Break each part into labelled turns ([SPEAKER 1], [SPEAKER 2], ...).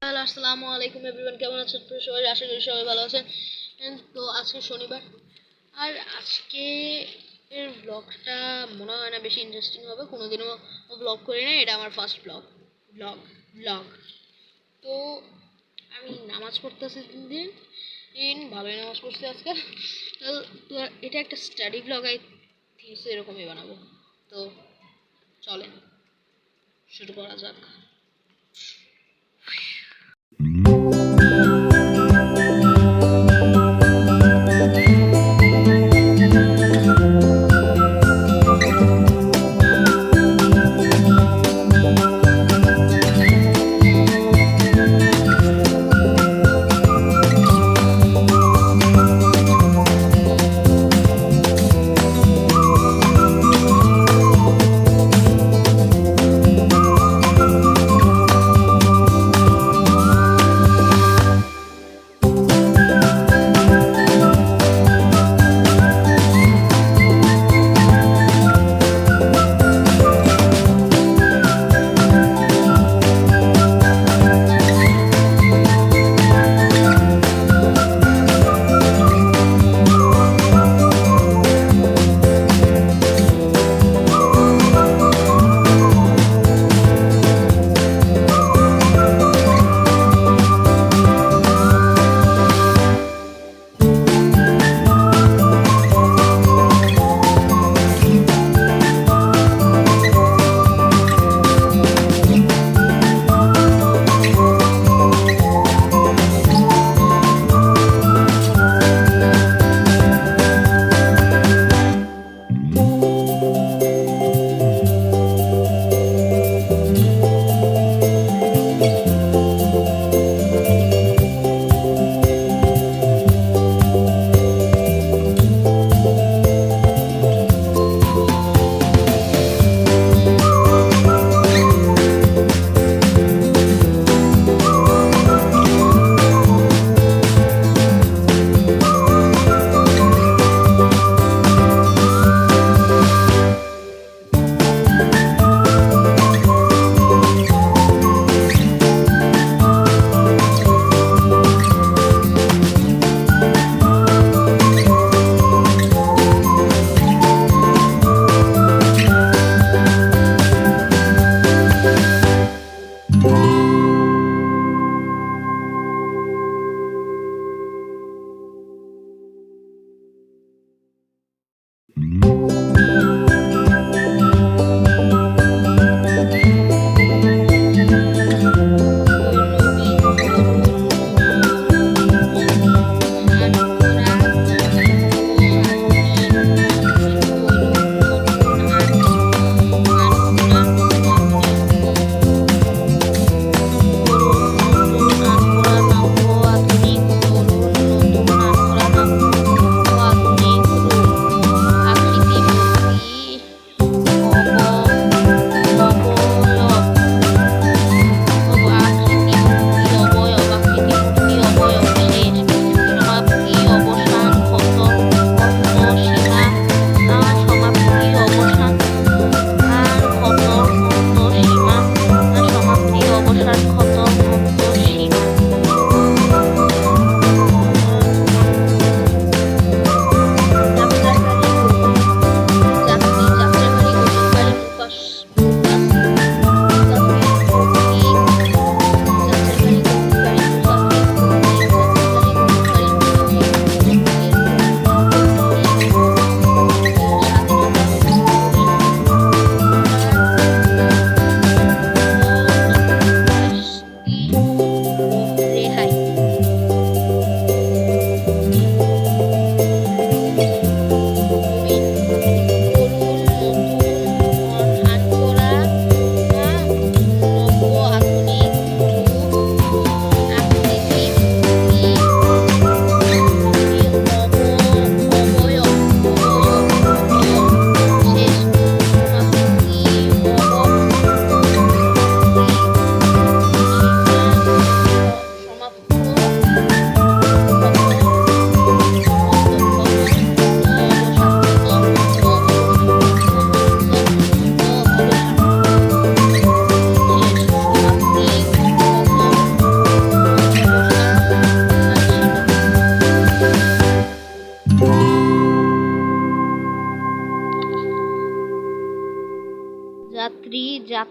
[SPEAKER 1] Hello, আসসালামু আলাইকুম everyone, কেমন আছেন সবাই? আশা করি সবাই ভালো আছেন। তো আজকে শনিবার, আর আজকে এর ব্লগটা মনে হয় না বেশি ইন্টারেস্টিং হবে। কোনোদিনও ব্লগ করি না, এটা আমার ফার্স্ট ব্লগ ব্লগ। তো আমি নামাজ পড়তেছি ভালোই নামাজ পড়ছি আজকে। তো এটা একটা স্টাডি ব্লগ, আই থিঙ্ক এরকমই বানাবো। তো চলেন শুরু করা যাক।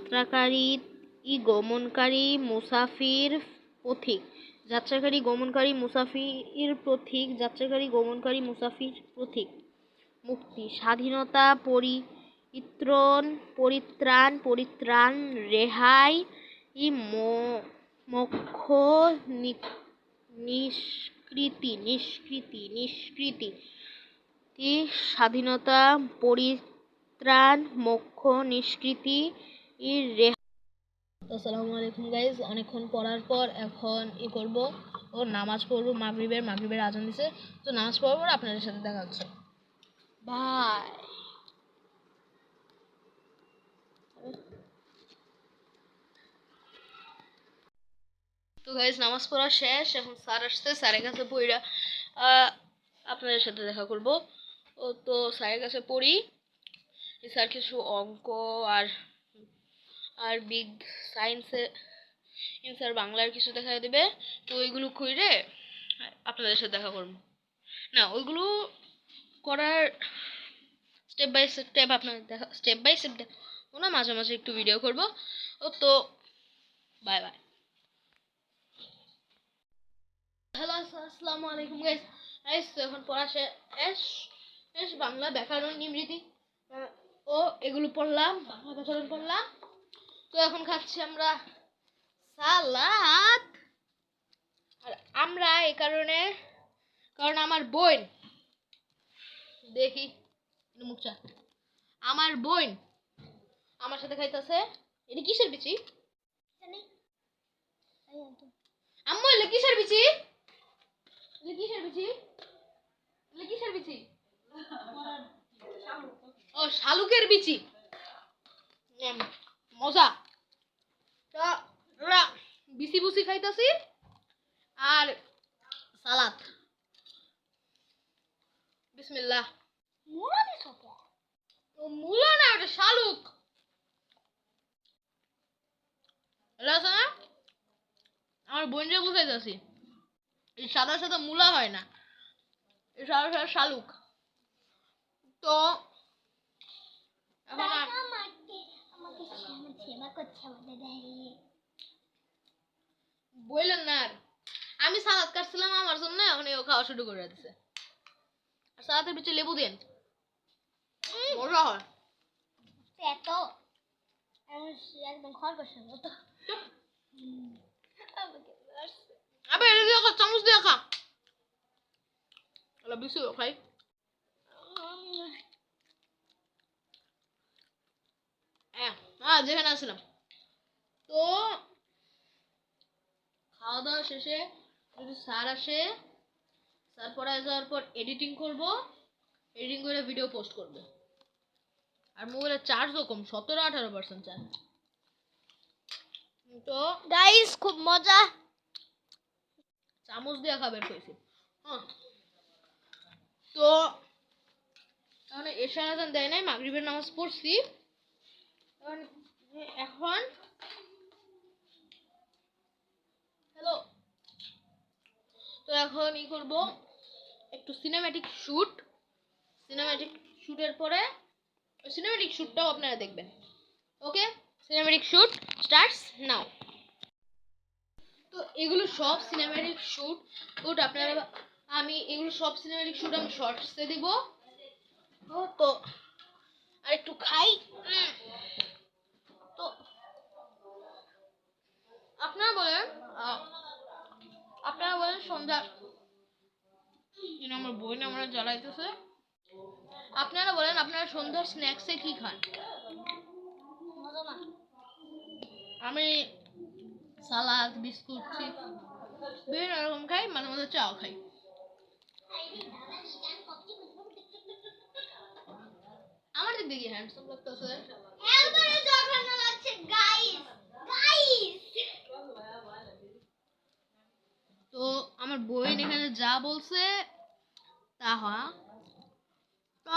[SPEAKER 1] যাত্রাকারী গমনকারী মুসাফির পথিক, যাত্রাকারী গমনকারী মুসাফির পথিক, যাত্রাকারী গমনকারী মুসাফির পথিক। মুক্তি, স্বাধীনতা, পরিত্রাণ, রেহাই, মোক্ষ, নিষ্কৃতি। স্বাধীনতা, পরিত্রাণ, মোক্ষ, নিষ্কৃতি, রেহাই। আসসালামু আলাইকুম গাইজ, অনেকক্ষণ পড়ার পর এখন করব ও নামাজ পড়বো। মাগরিবের আজান দিছে, তো নামাজ পড়ার পর আপনাদের সাথে দেখা হচ্ছে। বাই। তো গাইজ নামাজ পড়া শেষ, এখন স্যার আসছে, স্যারের কাছে পড়া আপনাদের সাথে দেখা করব। তো স্যারের কাছে পড়ি, স্যার কিছু অঙ্ক আর বিগ সায়েন্সের স্যার বাংলার কিছু দেখা দেবে। তো ওইগুলো কইরে আপনাদের সাথে দেখা করব না, ওইগুলো করার স্টেপ বাই স্টেপ আপনাদের দেখা, স্টেপ বাই স্টেপ দেখো না, মাঝে মাঝে একটু ভিডিও করব। তো বাই বাই। হ্যালো, আসসালামু আলাইকুম গাইস। তো এখন পড়া শেষ, বাংলা ব্যাকরণ নিমৃতি ও এগুলো পড়লাম, বাংলা ব্যাকরণ পড়লাম। তো এখন খাচ্ছি আমরা সালাদ। আর আমরা এই কারণ আমার বোন, দেখি মুখটা, আমার বোন আমার সাথে খাইতেছে। এটা কিসের বিচি আম্মু? এলে কিসের বিচি? ও শালুকের বিচি, মজা। তো ওরা বিচি বুচি খাইতেছি আর সালাদ। বিসমিল্লাহ। মূলা না, ওটা শালুক। আমার বোনরে বুঝাইতেছি, এই সাদা সাদা মূলা হয় না, এই সাদা সাদা শালুক। তো এখন বললেন না, আর আমি সালাদ কাটছিলাম আমার জন্য, এখন ও খাওয়া শুরু করে দিচ্ছে। আর সালাদের পিছনে লেবু দেন, মজা হয়। একদম খরগোশের মতো। আবে এটা দিয়ে খা, চামচ দিয়ে খা। বেশি খাই। যেখানে আসলাম, তো খাওয়া দাওয়া শেষে যদি স্যার আসে, স্যার পড়ায় যাওয়ার পর এডিটিং করব, এডিটিং করে ভিডিও পোস্ট করব। আর মোবাইলের চার্জও কম, 17-18% চার্জ। তো গাইস খুব মজা, চামচ দিয়ে খাবার খেয়েছি। তো এখন এশার আজান দেয় নাই, মাগরিবের নামাজ পড়ছি। এখন হ্যালো, তো এখন করব একটু সিনেম্যাটিক শুটের পরে সিনেম্যাটিক শুটটাও আপনারা দেখবেন। ওকে, সিনেম্যাটিক শুট স্টার্টস নাও। তো এগুলো সব সিনেম্যাটিক শুট আপনারা, আমি এগুলো সব সিনেম্যাটিক শুট আমি শর্টসে দিব। তো আর একটু খাই। তো আপনারা বলেন সন্ধ্যা, আমার বোন আমরা জ্বালাইতেছে। আপনারা বলেন আপনারা সন্ধ্যার স্ন্যাক্সে কি খান? আমি সালাদ, বিস্কুট, চিপস বিভিন্ন রকম খাই, মাঝে মাঝে চাও খাই। আমার দিক দিয়ে হ্যান্ডসাম লাগতেছে। তো আমার বোন এখানে যা বলছে তা হয়। তো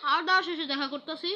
[SPEAKER 1] খাওয়া দাওয়া শেষে দেখা করতেছি।